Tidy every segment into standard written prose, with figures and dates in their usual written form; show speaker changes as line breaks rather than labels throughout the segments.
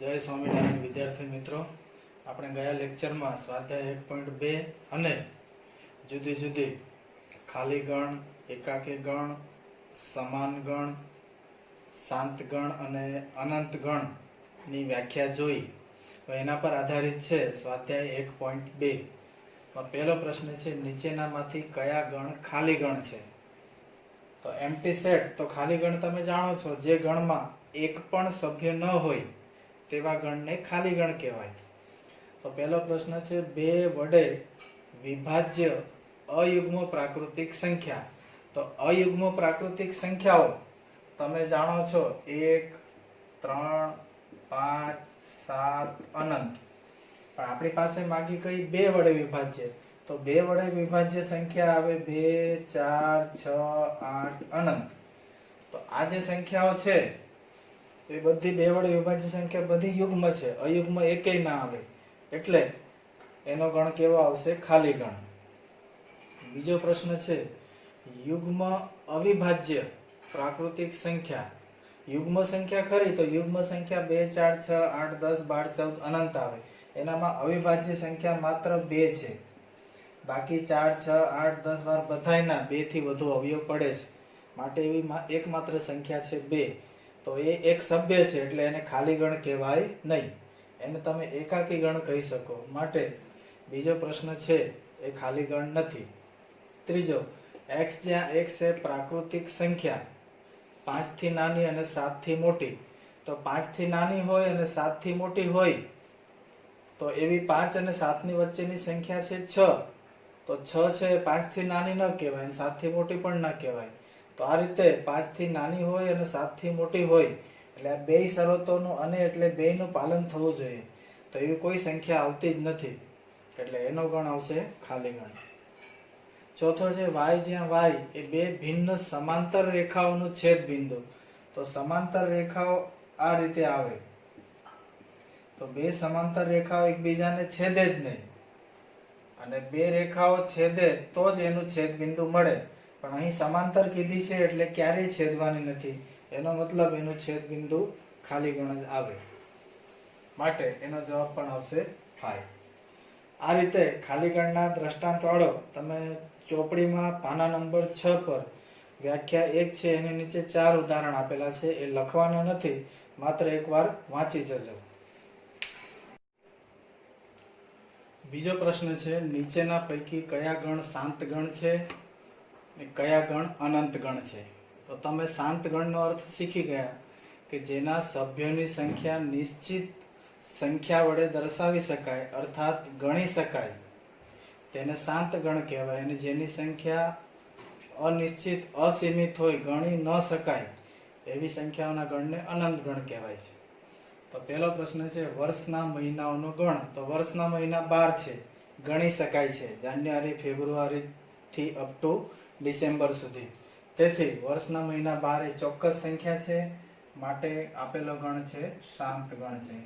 જય સ્વામિનારાયણ વિદ્યાર્થી મિત્રો, આપણે ગયા લેક્ચરમાં સ્વાધ્યાય 1.2 અને જુદી જુદી ખાલી ગણ, એકાકી ગણ, સમાન ગણ, શાંત ગણ અને અનંત ગણ ની વ્યાખ્યા જોઈ. તો એના પર આધારિત છે સ્વાધ્યાય 1.2 માં પહેલો પ્રશ્ન છે, નીચેનામાંથી કયા ગણ ખાલી ગણ છે? તો એમ્પ્ટી સેટ તો ખાલી ગણ તમે જાણો છો, જે ગણમાં એક પણ સભ્ય ન હોય તેવા ગણને ખાલી ગણ કહેવાય. તો પહેલો પ્રશ્ન છે, 2 વડે વિભાજ્ય અયુગ્મ પ્રાકૃતિક સંખ્યા. તો અયુગ્મ પ્રાકૃતિક સંખ્યાઓ તમે જાણો છો 1, 3, 5, 7 અનંત. પણ આપણી પાસે માગી કઈ 2 વડે વિભાજ્ય. તો 2 વડે વિભાજ્ય સંખ્યા આવે 2, 4, 6, 8 અનંત. તો આ જે સંખ્યાઓ છે એ બધી 2 વડે વિભાજ્ય સંખ્યા બધી યુગ્મ છે, અયુગ્મ એકેય ના આવે. એટલે એનો ગણ કેવો આવશે? ખાલી ગણ. બીજો પ્રશ્ન છે, યુગ્મ અવિભાજ્ય પ્રાકૃતિક સંખ્યા. યુગ્મ સંખ્યા ખરી તો યુગ્મ સંખ્યા 2, 4, 6, 8, 10, 12, 14 અનંત આવે. એનામાં અવિભાજ્ય સંખ્યા માત્ર 2 છે. બાકી 4, 6, 8, 10, 12 બધાયના 2 થી વધુ અવયવ પડે છે. માટે એવી એકમાત્ર સંખ્યા છે 2. તો એ એક સભ્ય છે એટલે એને ખાલી ગણ કહેવાય નહીં. એને તમે એકાકી ગણ કહી શકો. માટે બીજો પ્રશ્ન છે એ ખાલી ગણ નથી. ત્રીજો, x જ્યાં x એ પ્રાકૃતિક સંખ્યા 5 થી નાની અને 7 થી મોટી. તો 5 થી નાની હોય અને 7 થી મોટી હોય તો એવી 5 અને 7 ની વચ્ચેની સંખ્યા છે 6. તો 6 છે 5 થી નાની ન કહેવાય અને 7 થી મોટી પણ ના કહેવાય. તો આ રીતે 5 થી નાની હોય અને 7 થી મોટી હોય એટલે આ બે શરતોનું અને એટલે બેયનું પાલન થવું જોઈએ. તો એવી કોઈ સંખ્યા આવતી જ નથી એટલે એનો ગણ આવશે ખાલી ગણ. ચોથો છે, y જ્યાં y એ 2 ભિન્ન સમાંતર રેખાઓનું છેદ બિંદુ. તો સમાંતર રેખાઓ આ રીતે આવે. તો 2 સમાંતર રેખાઓ એકબીજાને છેદે જ નહીં અને 2 રેખાઓ છેદે તો જ એનું છેદ બિંદુ મળે. પણ અહીં સમાંતર કીધી છે એટલે ક્યારેય છેદવાની નથી. એનો મતલબ એનું છેદ બિંદુ ખાલી ગણ જ આવે. માટે એનો જવાબ પણ આવશે 5. આ રીતે ખાલી ગણના દ્રષ્ટાંત વાળો તમે ચોપડીમાં પાના નંબર 6 પર વ્યાખ્યા 1 છે એની નીચે 4 ઉદાહરણ આપેલા છે. એ લખવાના નથી, માત્ર એકવાર વાંચી જજો. બીજો પ્રશ્ન છે, નીચેના પૈકી કયા ગણ શાંત ગણ છે અને કયા ગણ અનંત ગણ છે? તો તમે શાંત ગણનો અર્થ શીખી ગયા કે જેના સભ્યોની સંખ્યા નિશ્ચિત સંખ્યા વડે દર્શાવી શકાય અર્થાત ગણી શકાય તેને શાંત ગણ કહેવાય. અને જેની સંખ્યા અનિશ્ચિત અસીમિત હોય, ગણી ન શકાય એવી સંખ્યાઓના ગણને અનંત ગણ કહેવાય છે. તો પહેલો પ્રશ્ન છે, વર્ષના મહિનાઓનો ગણ. તો વર્ષના મહિના 12 છે, ગણી શકાય છે, જાન્યુઆરી, ફેબ્રુઆરી થી અપ ટુ ડિસેમ્બર સુધી. તેથી વર્ષના મહિના 12 એ ચોક્કસ સંખ્યા છે, માટે આપેલો ગણ છે શાંત ગણ છે.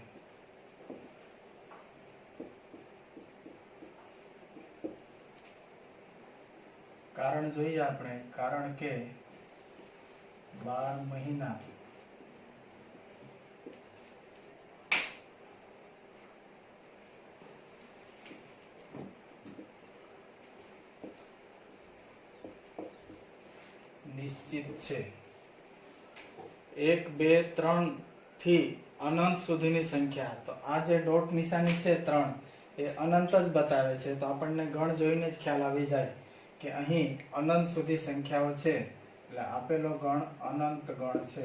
કારણ જોઈએ આપણે. કારણ કે 12 મહિના નિશ્ચિત છે. 1, 2, 3 થી અનંત સુધીની સંખ્યા. તો આ જે ડોટ નિશાની છે 3 એ અનંત જ બતાવે છે. તો આપણને ગણ જોઈને જ ખ્યાલ આવી જાય કે અહીં અનંત સુધી સંખ્યાઓ છે એટલે આપેલો ગણ અનંત ગણ છે.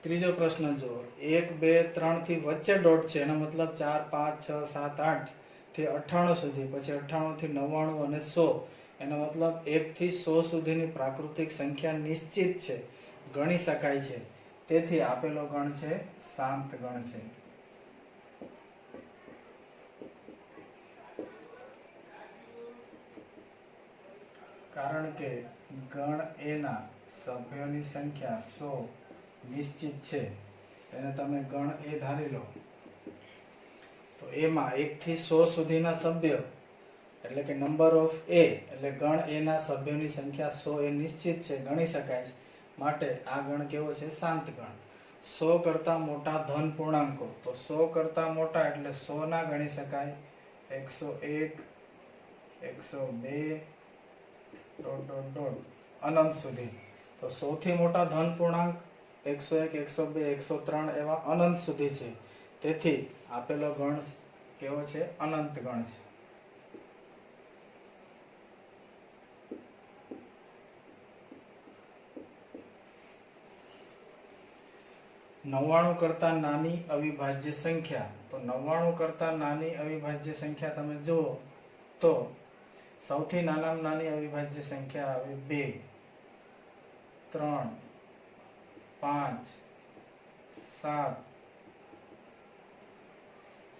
ત્રીજો પ્રશ્ન જો, 1, 2, 3 થી વચ્ચે ડોટ છે એનો મતલબ 4, 5, 6, 7, 8 થી 98 સુધી, પછી 98 થી 99 અને 100. એનો મતલબ 1 થી 100 સુધીની પ્રાકૃતિક સંખ્યા નિશ્ચિત છે, ગણી શકાય છે. તેથી આપેલો ગણ છે શાંત ગણ છે. કારણ કે ગણ એ ના સભ્યોની સંખ્યા 100 નિશ્ચિત છે, તેને તમે ગણ એ ધારી લો. તો એમાં 1 થી 100 સુધીના સભ્ય એટલે કે નંબર ઓફ એ એટલે ગણ એ ના સભ્યોની સંખ્યા 100 એ નિશ્ચિત છે, ગણી શકાય છે. માટે આ ગણ કેવો છે? શાંત ગણ. 100 કરતા મોટા ધન પૂર્ણાંકો, તો 100 કરતા મોટા એટલે 100 ના ગણી શકાય. 101, 102 ડોટ ડોટ ડોટ અનંત સુધી. તો 100 થી મોટા ધન પૂર્ણાંક 101, 102, 103 એવા અનંત સુધી છે. તેથી આપેલો ગણ કેવો છે? અનંત ગણ છે. નવ્વાણું કરતા નાની અવિભાજ્ય સંખ્યા, તો 99 કરતા નાની અવિભાજ્ય સંખ્યા તમે જુઓ તો સૌથી નાનામાં નાની અવિભાજ્ય સંખ્યા આવે 2, 3, 5, 7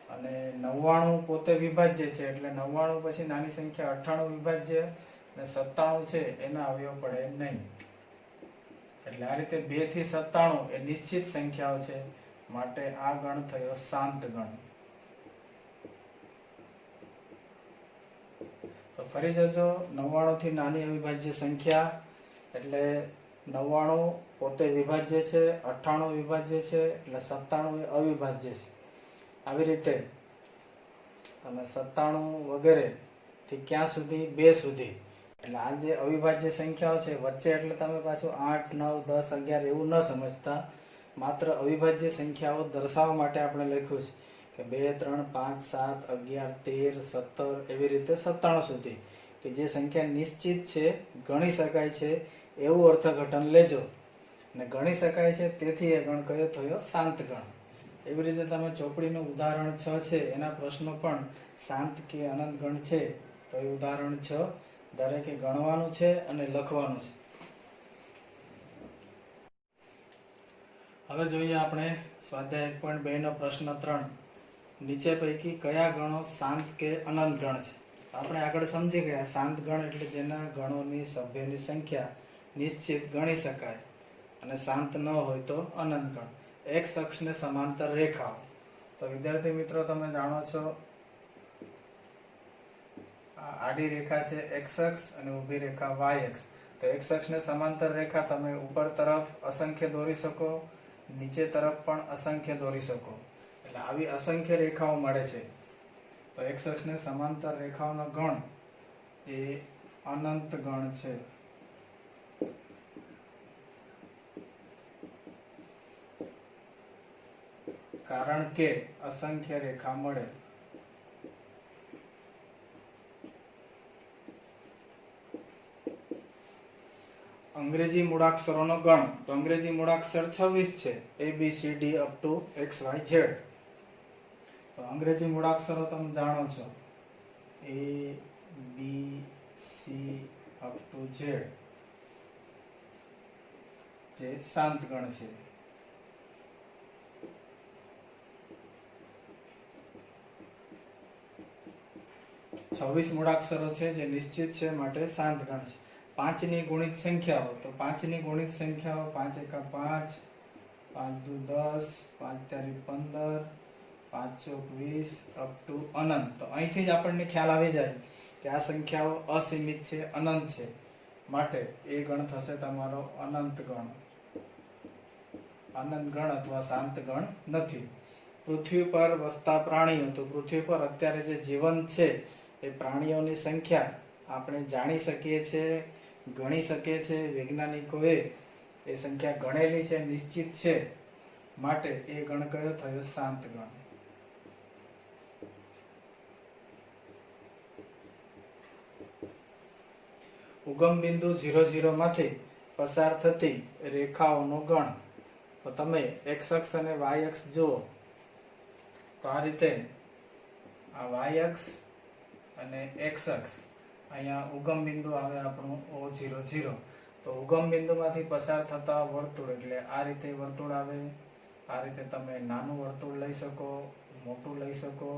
અને 99 પોતે વિભાજ્ય છે એટલે 99 પછી નાની સંખ્યા 98 વિભાજ્ય અને 97 છે એના અવયવ પડે નહીં. એટલે આ રીતે 2 થી 97 એ નિશ્ચિત સંખ્યાઓ છે માટે આ ગણ થયો શાંત ગણ. તો ફરી જજો, 99 થી નાની અવિભાજ્ય સંખ્યા એટલે 99 પોતે વિભાજ્ય છે, 98 વિભાજ્ય છે એટલે 97 એ અવિભાજ્ય છે. આવી રીતે તમે 97 વગેરે થી ક્યાં સુધી? 2 સુધી. એટલે આ જે અવિભાજ્ય સંખ્યાઓ છે વચ્ચે એટલે તમે પાછું 8, 9, 10, 11 એવું ન સમજતા. માત્ર અવિભાજ્ય સંખ્યાઓ દર્શાવવા માટે આપણે લખ્યું છે કે 2, 3, 5, 7, 11, 13, 17 એવી રીતે 97 સુધી કે જે સંખ્યા નિશ્ચિત છે, ગણી શકાય છે એવું અર્થઘટન લેજો. અને ગણી શકાય છે તેથી એ ગણ કયો થયો? શાંત ગણ. એવી રીતે તમે ચોપડીનું ઉદાહરણ 6 છે એના પ્રશ્નો પણ શાંત કે અનંત ગણ છે તો એ ઉદાહરણ 6 દરેકે ગણવાનું છે અને લખવાનું છે. હવે જોઈએ આપણે સ્વાધ્યાય 1.2 નો પ્રશ્ન 3. નીચે પૈકી કયા ગણો શાંત કે અનંત ગણ છે? આપણે આગળ સમજી ગયા શાંત ગણ એટલે જેના ગણોની સભ્યની સંખ્યા નિશ્ચિત ગણી શકાય અને શાંત ન હોય તો અનંત ગણ. એક્સ અક્ષને સમાંતર રેખાઓ, તો વિદ્યાર્થી મિત્રો તમે જાણો છો આડી રેખા છે એક્સ અક્ષ અને ઊભી રેખા વાય અક્ષ. તો એક્સ અક્ષને સમાંતર રેખા તમે ઉપર તરફ અસંખ્ય દોરી શકો, નીચે તરફ પણ અસંખ્ય દોરી શકો. એટલે આવી અસંખ્ય રેખાઓ મળે છે. તો એક્સ અક્ષને સમાંતર રેખાઓનો ગણ એ અનંત ગણ છે. કારણ કે અસંખ્ય રેખા મળે. અંગ્રેજી મૂળાક્ષરોનો ગણ, તો અંગ્રેજી મૂળાક્ષર 26 છે, A B C D up to XYZ. તો અંગ્રેજી મૂળાક્ષરો તમે જાણો છો A B C up to Z જે શાંત ગણ છે. છવ્વીસ મૂળાક્ષરો છે જે નિશ્ચિત છે માટે શાંત ગણ છે. 5 ની ગુણિત સંખ્યાઓ, તો 5 ની ગુણિત સંખ્યાઓ 5 એકા 5, 5 દુ 10, 5 તારી 15, 5 ચોક 20 અપ ટુ અનંત. તો અહીંથી જ આપણને ખ્યાલ આવી જાય કે આ સંખ્યાઓ અસીમિત છે, અનંત છે માટે એ ગણ થશે તમારો અનંત ગણ. અનંત ગણ અથવા શાંત ગણ નથી. પૃથ્વી પર વસતા પ્રાણીઓ, તો પૃથ્વી પર અત્યારે જે જીવંત છે એ પ્રાણીઓની સંખ્યા આપણે જાણી શકીએ છીએ, ગણી શકીએ છીએ. વૈજ્ઞાનિકોએ એ સંખ્યા ગણેલી છે, નિશ્ચિત છે માટે એ ગણ કયો થયો? શાંત ગણ. ઉગમ બિંદુ 00 માંથી પસાર થતી રેખાઓનો ગણ, તો તમે એક્સ અક્ષ અને વાય અક્ષ જુઓ તો આ રીતે આ વાય અક્ષ અને એક્સ અક્ષ, અહીંયા ઉગમ બિંદુ આવે આપણું O00. તો ઉગમ બિંદુમાંથી પસાર થતા વર્તુળ એટલે આ રીતે વર્તુળ આવે. આ રીતે તમે નાનું વર્તુળ લઈ શકો, મોટું લઈ શકો.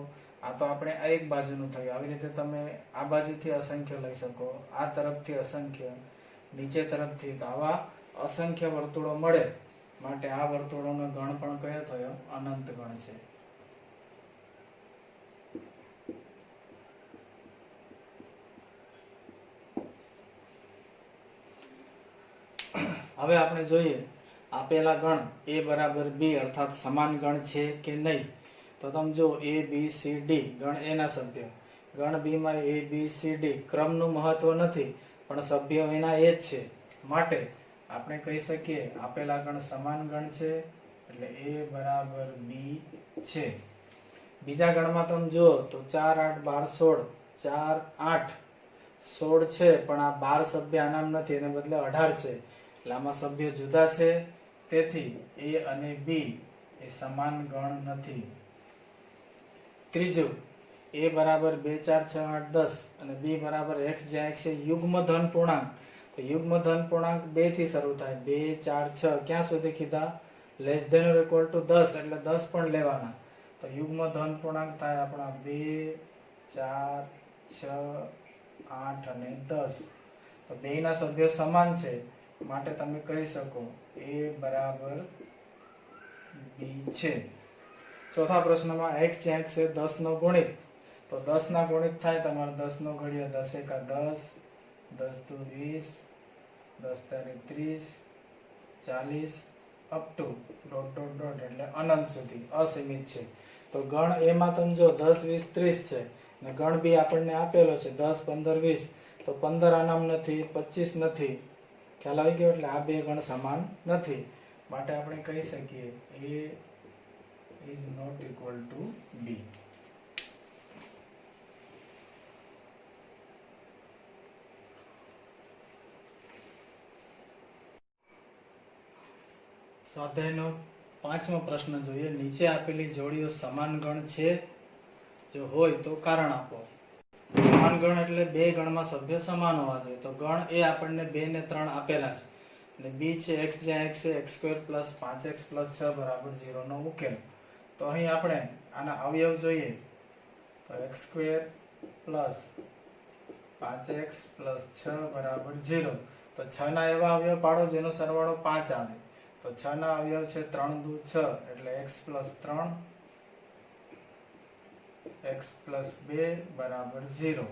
આ તો આપણે આ એક બાજુનું થયું. આવી રીતે તમે આ બાજુથી અસંખ્ય લઈ શકો, આ તરફથી અસંખ્ય, નીચે તરફથી. તો આવા અસંખ્ય વર્તુળો મળે માટે આ વર્તુળોનો ગણ પણ કયો થયો? અનંત ગણ છે. હવે આપણે જોઈએ આપેલા ગણ a બરાબર b અર્થાત સમાન ગણ છે કે નહીં. તો તમે જો a b c d ગણ a ના સભ્યો, ગણ b માં a b c d ક્રમનું મહત્વ નથી પણ સભ્યો એના એ જ છે, માટે આપણે કહી શકીએ આપેલા ગણ સમાન ગણ છે એટલે a બરાબર b છે. બીજા ગણમાં તમે જુઓ તો 4 8 12 16 4 8 16 છે પણ આ 12 સભ્ય આનામ નથી, એને બદલે 18 છે એટલે આમાં સભ્યો જુદા છે, તેથી a અને b એ સમાન ગણ નથી. ત્રીજું a બરાબર 2 4 6 8 10 અને b બરાબર x જ્યાં x એ યુગ્મ ધન પૂર્ણાંક, તો યુગ્મ ધન પૂર્ણાંક 2 થી શરૂ થાય, 2 4 6 ક્યાં સુધી કીધા, less than or equal to 10 એટલે 10 પણ લેવાના, તો યુગ્મ ધન પૂર્ણાંક થાય આપણા 2 4 6 8 અને 10. તો બેયના સભ્યો સમાન છે માટે તમે કહી શકો a બરાબર b છે. ચોથા પ્રશ્નમાં x જ્યાં x છે 10 નો ગુણિત, તો 10 ના ગુણિત થાય તમારે 10 નો ઘડિયો 10 એકા 10 10 દુ 20 10 તારી 30 40 up to dot dot dot એટલે અનંત સુધી અસીમિત છે. તો ગણ a માં તમે જો 10 20 30 છે અને ગણ b આપણને આપેલો છે 10 15 20, તો 15 આનામ નથી, 25 નથી, ખ્યાલ આવી ગયો, એટલે આ બે ગણ સમાન નથી માટે આપણે કહી શકીએ a is not equal to b. સ્વાધ્યાયનો 5મો પ્રશ્ન જોઈએ. નીચે આપેલી જોડીઓ સમાન ગણ છે, જો હોય તો કારણ આપો. સમાન ગણ એટલે બે ગણમાં સભ્ય સમાન હોવા જોઈએ. તો ગણ એ આપણને 2 ને 3 આપેલા છે અને b છે x જ્યાં x છે x² + 5x + 6 બરાબર 0 નો ઉકેલ. તો અહીં આપણે આના અવયવ જોઈએ તો x² + 5x + 6 બરાબર 0. તો 6 ના એવા અવયવ પાડો જેનો સરવાળો 5 આવે. તો 6 ના અવયવ છે 3 દુ 6 એટલે x + 3 x + 2 બરાબર 0.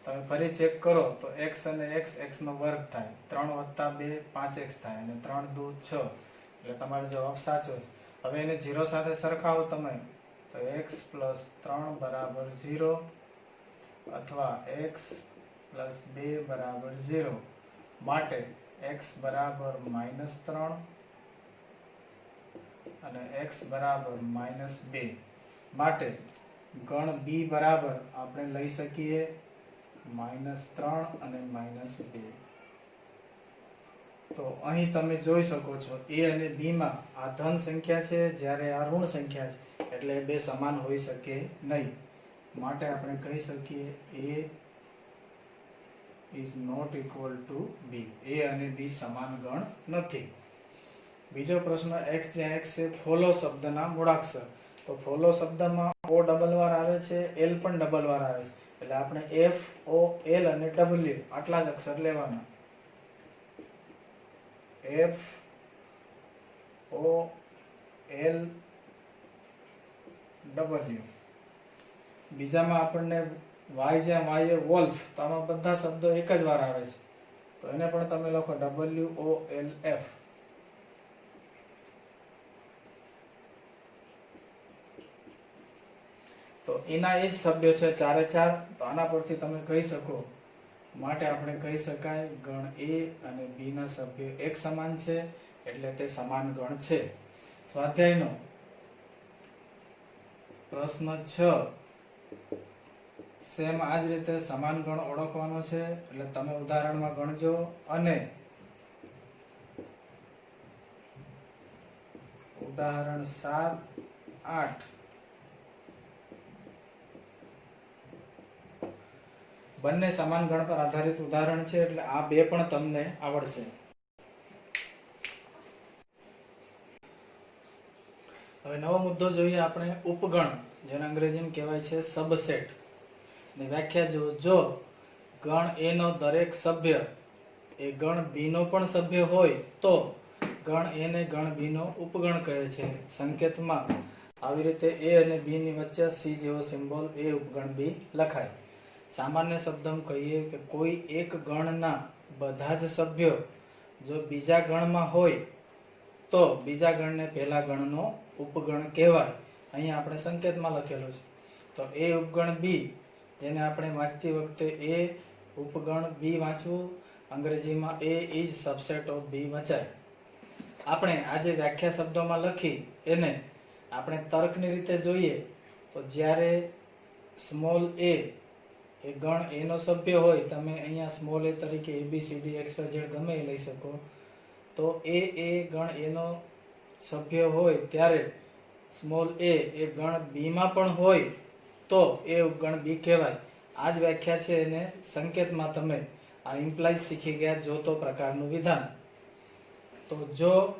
તમે ફરી ચેક કરો તો x અને x x નો વર્ગ થાય, 3 + 2 5x થાય અને 3 દુ 6 એટલે તમારો જવાબ સાચો છે. હવે એને 0 સાથે સરખાવો તમે તો x + 3 બરાબર 0 અથવા x + 2 બરાબર 0, માટે x બરાબર -3 અને x બરાબર -2, માટે ગણ b બરાબર આપણે લઈ શકીએ -3 અને -2. તો અહીં તમે જોઈ શકો છો a અને b માં આ ધન સંખ્યા છે જ્યારે આ ઋણ સંખ્યા છે એટલે બે સમાન હોઈ શકે નહીં, માટે આપણે કહી શકીએ a is not equal to b. a અને b સમાન ગણ નથી. બીજો પ્રશ્ન x જ્યાં x છે ફોલો શબ્દના મૂળાક્ષર. તો ફોલો શબ્દમાં o ડબલ વાર આવે છે, l પણ ડબલ વાર આવે છે, એટલે આપણે f o l અને w આટલા જ અક્ષર લેવાના. f o l w. બીજામાં આપણને y જ્યાં y એ વોલ્ફ, તો આમાં બધા શબ્દો એક જ વાર આવે છે, તો એને પણ તમે લખો w o l f. તો એના એ જ સભ્યો છે 4 એ 4, તો આના પરથી તમે કહી શકો, માટે આપણે કહી શકાય ગણ a અને b ના સભ્યો એક સમાન છે એટલે તે સમાન ગણ છે. સ્વાધ્યાયનો પ્રશ્ન 6 સેમ આ જ રીતે સમાન ગણ ઓળખવાનો છે, એટલે તમે ઉદાહરણમાં ગણજો અને ઉદાહરણ 7 8 બંને સમાન ગણ પર આધારિત ઉદાહરણ છે, એટલે આ બે પણ તમને આવડશે. હવે નવો મુદ્દો જોઈએ આપણે ઉપગણ, જેને અંગ્રેજીમાં કહેવાય છે સબસેટ. ની વ્યાખ્યા જો જો ગણ a નો દરેક સભ્ય એ ગણ b નો પણ સભ્ય હોય તો ગણ a ને ગણ b નો ઉપગણ કહે છે. સંકેતમાં આવી રીતે a અને b ની વચ્ચે c જેવો સિમ્બોલ a ઉપગણ b લખાય. સામાન્ય શબ્દમાં કહીએ કે કોઈ એક ગણના બધા જ સભ્યો જો બીજા ગણમાં હોય તો બીજા ગણને પહેલા ગણનો ઉપગણ કહેવાય. અહીંયા આપણે સંકેતમાં લખેલું છે. તો એ ઉપગણ બી, જેને આપણે વાંચતી વખતે એ ઉપગણ બી વાંચવું, અંગ્રેજીમાં એ ઇઝ સબસેટ ઓફ બી વંચાય. આપણે આજે વ્યાખ્યા શબ્દોમાં લખી એને આપણે તર્કની રીતે જોઈએ તો જ્યારે સ્મોલ એ ગણ એનો સભ્ય હોય, તમે અહીંયા સ્મોલ એ તરીકે ABCD XYZ ગમે એ લઈ શકો, તો એ ગણ એનો સભ્ય હોય ત્યારે સ્મોલ એ ગણ બી માં પણ હોય તો એ ઉપગણ બી કહેવાય. આ જ વ્યાખ્યા છે, એને સંકેતમાં તમે આ ઇમ્પ્લાઇઝ શીખી ગયા જો તો પ્રકારનું વિધાન. તો જો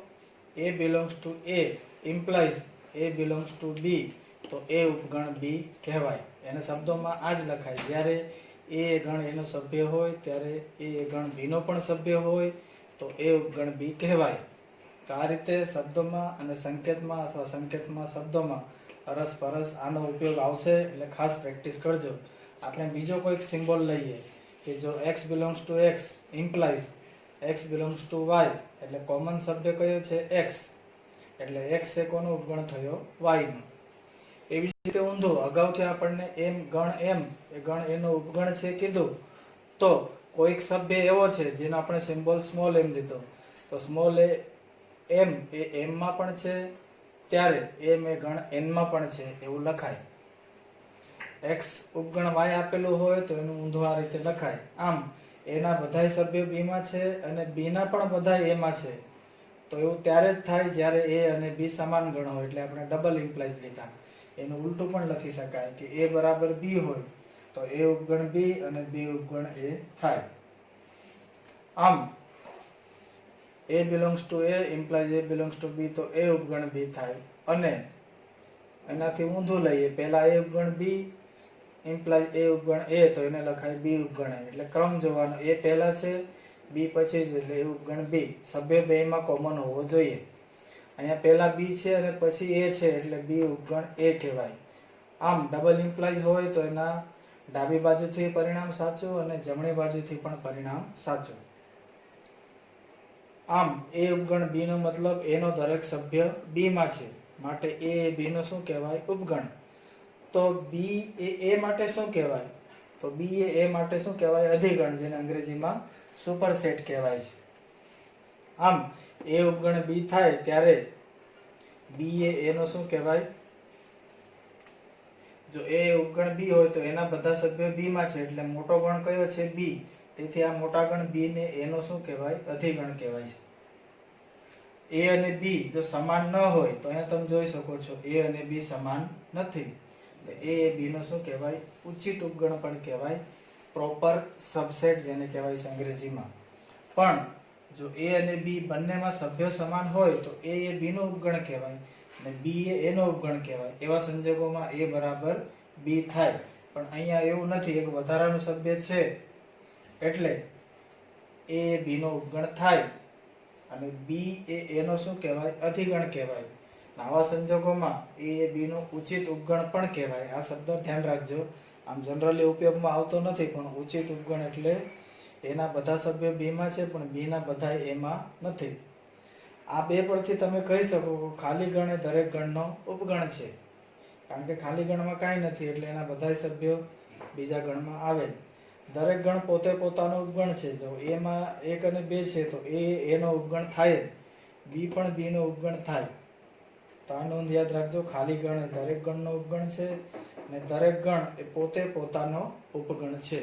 A belongs to A implies A belongs to B, તો એ ઉપગણ બી કહેવાય. એને શબ્દોમાં આ જ લખાય. જ્યારે એ ગણ એનો સભ્ય હોય ત્યારે એ ગણ બી નો પણ સભ્ય હોય તો એ ઉપગણ બી કહેવાય. તો આ રીતે શબ્દોમાં અને સંકેતમાં અથવા સંકેતમાં શબ્દોમાં અરસપરસ આનો ઉપયોગ આવશે, એટલે ખાસ પ્રેક્ટિસ કરજો. આપણે બીજો કોઈક સિમ્બોલ લઈએ કે જો x belongs to x implies x belongs to y, એટલે કોમન સભ્ય કયો છે x, એટલે x એ કોનો ઉપગણ થયો y નો. એવી જ રીતે ઊંધું, અગાઉથી આપણને એમ ગણ એમ એ ગણ એનો ઉપગણ છે કીધું, તો કોઈક સભ્ય એવો છે જેનો આપણે સિમ્બોલ સ્મોલ એમ લીધો, તો સ્મોલ એ એમ એ એમ માં પણ છે ત્યારે એમ એ ગણ એન માં પણ છે એવું લખાય. x ઉપગણ y આપેલું હોય તો એનું ઊંધું આ રીતે લખાય. આમ એના બધાય સભ્યો બી માં છે અને બી ના પણ બધાય એ માં છે, તો એવું ત્યારે જ થાય જ્યારે એ અને બી સમાન ગણ હોય, એટલે આપણે ડબલ ઇમ્પ્લાઇઝ લીધા. એનું ઉલટું પણ લખી શકાય કે a બરાબર b હોય તો a ઉપગણ b અને b ઉપગણ a થાય. આમ a belongs to a implies a belongs to b, તો a ઉપગણ b થાય. અને એનાથી ઊંધું લઈએ, પહેલા a ઉપગણ b implies a ઉપગણ a, તો એને લખાય b ઉપગણ a. એટલે ક્રમ જોવાનો, a પહેલા છે b પછી છે, એટલે a ઉપગણ b. સભ્ય બેયમાં કોમન હોવો જોઈએ. અહીંયા પહેલા b છે અને પછી a છે એટલે b ઉપગણ a કહેવાય. આમ ડબલ ઇમ્પ્લાઇઝ હોય તો એના ડાબી બાજુથી પરિણામ સાચું અને જમણી બાજુથી પણ પરિણામ સાચું. આમ a ઉપગણ b નો મતલબ a નો દરેક સભ્ય b માં છે, માટે a b નો શું કહેવાય? ઉપગણ. તો b એ માટે શું કહેવાય? તો b એ માટે શું કહેવાય? અધિગણ, જેને અંગ્રેજીમાં સુપરસેટ કહેવાય છે. આમ a ઉપગણ b થાય ત્યારે b એ નો શું કહેવાય? જો a ઉપગણ b હોય તો એના બધા સભ્યો b માં છે, એટલે મોટો ગણ કયો છે? b. તેથી આ મોટા ગણ b ને a નો શું કહેવાય? અધિગણ કહેવાય છે. a અને b જો સમાન ન હોય તો અહીંયા તમે જોઈ શકો છો a અને b સમાન નથી, તો a એ b નો શું કહેવાય? ઉચિત ઉપગણ પણ કહેવાય, પ્રોપર સબસેટ જેને કહેવાય છે અંગ્રેજીમાં. પણ જો a અને b બંનેમાં સભ્યો સમાન હોય તો a એ b નો ઉપગણ કહેવાય અને b એ a નો ઉપગણ કહેવાય. એવા સંજોગોમાં a બરાબર b થાય. પણ અહીંયા એવું નથી, એક વધારાનું સભ્ય છે એટલે a એ b નો ઉપગણ થાય અને b એ a નો શું કહેવાય? અધિગણ કહેવાય. આવા સંજોગોમાં a એ b નો ઉચિત ઉપગણ પણ કહેવાય. આ શબ્દ ધ્યાન રાખજો. આમ જનરલી ઉપયોગમાં આવતો નથી, પણ ઉચિત ઉપગણ એટલે એના બધા સભ્યો b માં છે પણ b ના બધા a માં નથી. આ બે પરથી તમે કહી શકો કે ખાલી ગણ એ દરેક ગણનો ઉપગણ છે, કારણ કે ખાલી ગણમાં કાંઈ નથી એટલે એના બધા સભ્યો બીજા ગણમાં આવે. દરેક ગણ પોતે પોતાનો ઉપગણ છે. જો a માં 1 અને 2 છે તો a નો ઉપગણ થાય જ, b પણ b નો ઉપગણ થાય. તો આ નોંધ યાદ રાખજો, ખાલી ગણ એ દરેક ગણનો ઉપગણ છે અને દરેક ગણ એ પોતે પોતાનો ઉપગણ છે.